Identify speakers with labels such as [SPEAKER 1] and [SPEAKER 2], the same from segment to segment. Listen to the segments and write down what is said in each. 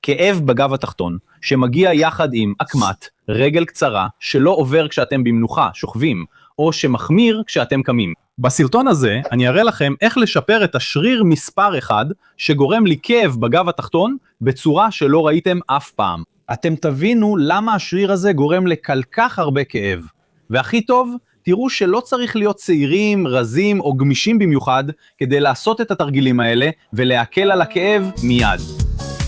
[SPEAKER 1] כאב בגב התחתון, שמגיע יחד עם עקמת, רגל קצרה, שלא עובר כשאתם במנוחה, שוכבים, או שמחמיר כשאתם קמים. בסרטון הזה אני אראה לכם איך לשפר את השריר מספר 1, שגורם לי כאב בגב התחתון, בצורה שלא ראיתם אף פעם. אתם תבינו למה השריר הזה גורם לכל כך הרבה כאב. והכי טוב, תראו שלא צריך להיות צעירים, רזים או גמישים במיוחד, כדי לעשות את התרגילים האלה ולהקל על הכאב מיד.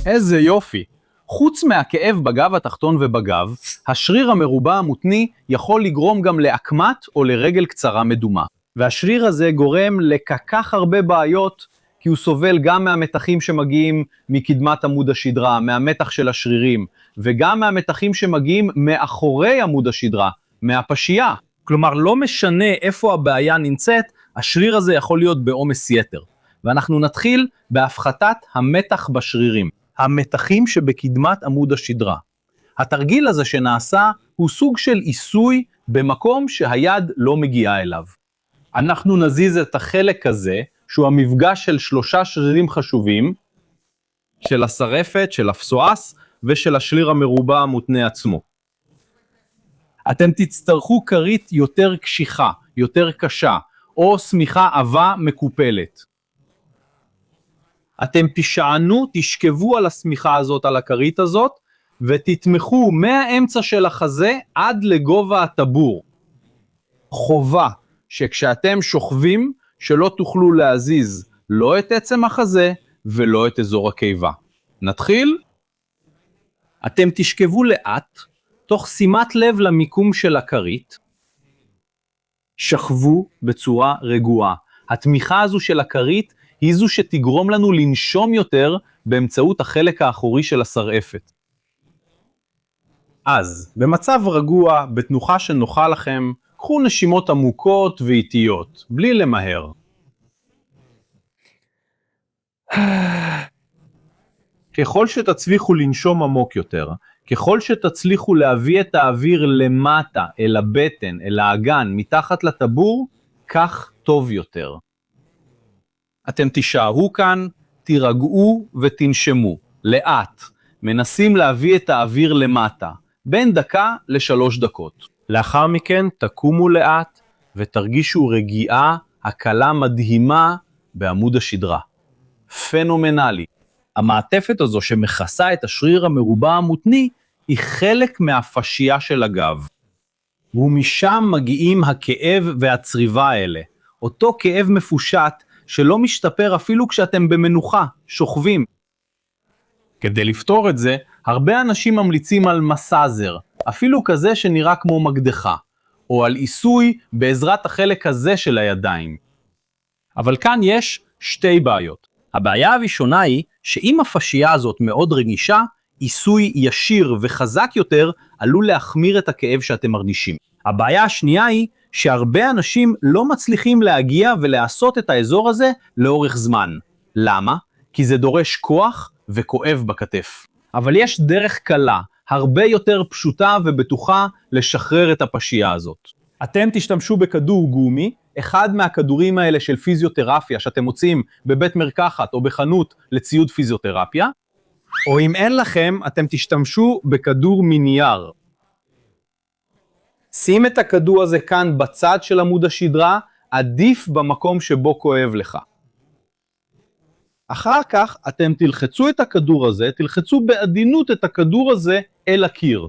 [SPEAKER 1] איזה יופי! חוץ מהכאב בגב התחתון ובגב, השריר המרובע המותני יכול לגרום גם לעקמת או לרגל קצרה מדומה. והשריר הזה גורם לכך הרבה בעיות, כי הוא סובל גם מהמתחים שמגיעים מקדמת עמוד השדרה, מהמתח של השרירים, וגם מהמתחים שמגיעים מאחורי עמוד השדרה, מהפשייה. כלומר, לא משנה איפה הבעיה נמצאת, השריר הזה יכול להיות בעומס יתר. ואנחנו נתחיל בהפחתת המתח בשרירים, המתחים שבקדמת עמוד השדרה. התרגיל הזה שנעשה הוא סוג של עיסוי במקום שהיד לא מגיעה אליו. אנחנו נזיז את החלק הזה, שהוא המפגש של 3 שרירים חשובים, של השרפת, של הפסואס ושל השריר המרובע המותנה עצמו. אתם תצטרכו כרית יותר קשיחה, יותר קשה, או סמיכה עבה מקופלת. אתם תשכבו על הסמיכה הזאת, על הכרית הזאת, ותתמכו מהאמצע של החזה עד לגובה הטבור. חובה שכשאתם שוכבים, שלא תוכלו להזיז לא את עצם החזה ולא את אזור הקיבה. נתחיל? אתם תשכבו לאט, תוך שימת לב למיקום של הכרית. שכבו בצורה רגועה. התמיכה הזו של הכרית היא זו שתגרום לנו לנשום יותר באמצעות החלק האחורי של השרעפת. אז, במצב רגוע, בתנוחה שנוחה לכם, קחו נשימות עמוקות ואיטיות, בלי למהר. ככל שתצליחו לנשום עמוק יותר, ככל שתצליחו להביא את האוויר למטה, אל הבטן, אל האגן, מתחת לטבור, כך טוב יותר. אתם תישארו כאן, תירגעו ותנשמו, לאט, מנסים להביא את האוויר למטה, בין דקה ל3 דקות. לאחר מכן תקומו לאט ותרגישו רגיעה, הקלה מדהימה בעמוד השדרה. פנומנלי. המעטפת הזו שמכסה את השריר המרובע המותני היא חלק מהפשייה של הגב. ומשם מגיעים הכאב והצריבה האלה. אותו כאב מפושט שלא משתפר אפילו כשאתם במנוחה, שוכבים. כדי לפתור את זה, הרבה אנשים ממליצים על מסאזר, אפילו כזה שנראה כמו מקדחה, או על עיסוי בעזרת החלק הזה של הידיים. אבל כאן יש 2 בעיות. הבעיה הראשונה היא שאם הפשייה הזאת מאוד רגישה, עיסוי ישיר וחזק יותר עלול להחמיר את הכאב שאתם מרגישים. הבעיה השנייה היא שהרבה אנשים לא מצליחים להגיע ולעשות את האזור הזה לאורך זמן. למה? כי זה דורש כוח וכואב בכתף. אבל יש דרך קלה, הרבה יותר פשוטה ובטוחה לשחרר את הפשייה הזאת. אתם תשתמשו בכדור גומי, אחד מהכדורים האלה של פיזיותרפיה שאתם מוצאים בבית מרקחת או בחנות לציוד פיזיותרפיה, או אם אין לכם, אתם תשתמשו בכדור מנייר. שים את הכדור הזה כאן בצד של עמוד השדרה, עדיף במקום שבו כואב לך. אחר כך אתם תלחצו את הכדור הזה, תלחצו בעדינות את הכדור הזה אל הקיר.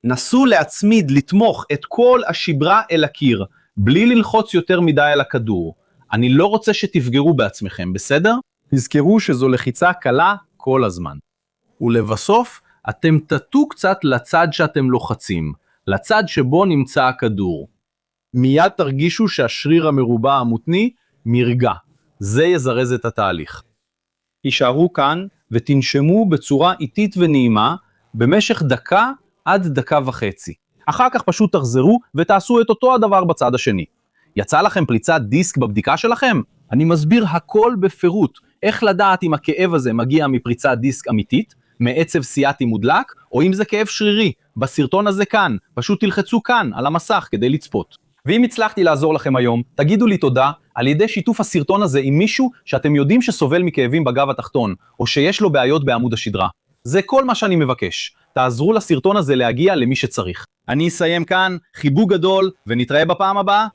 [SPEAKER 1] נסו להצמיד, לתמוך את כל השברה אל הקיר, בלי ללחוץ יותר מדי על הכדור. אני לא רוצה שתפגרו בעצמכם, בסדר? תזכרו שזו לחיצה קלה כל הזמן. ולבסוף, אתם תטו קצת לצד שאתם לוחצים, לצד שבו נמצא הכדור. מיד תרגישו שהשריר המרובע המותני מרגע. זה יזרז את התהליך. הישארו כאן ותנשמו בצורה איטית ונעימה במשך 1 עד 1.5 דקות. אחר כך פשוט תחזרו ותעשו את אותו הדבר בצד השני. יצא לכם פריצת דיסק בבדיקה שלכם? אני מסביר הכל בפירוט, איך לדעת אם הכאב הזה מגיע מפריצת דיסק אמיתית, מעצב סיאטי מודלק, או אם זה כאב שרירי. בסרטון הזה כאן, פשוט תלחצו כאן על המסך כדי לצפות. ואם הצלחתי לעזור לכם היום, תגידו לי תודה על ידי שיתוף הסרטון הזה עם מישהו שאתם יודעים שסובל מכאבים בגב התחתון, או שיש לו בעיות בעמוד השדרה. זה כל מה שאני מבקש. תעזרו לסרטון הזה להגיע למי שצריך. אני אסיים כאן, חיבוק גדול, ונתראה בפעם הבאה.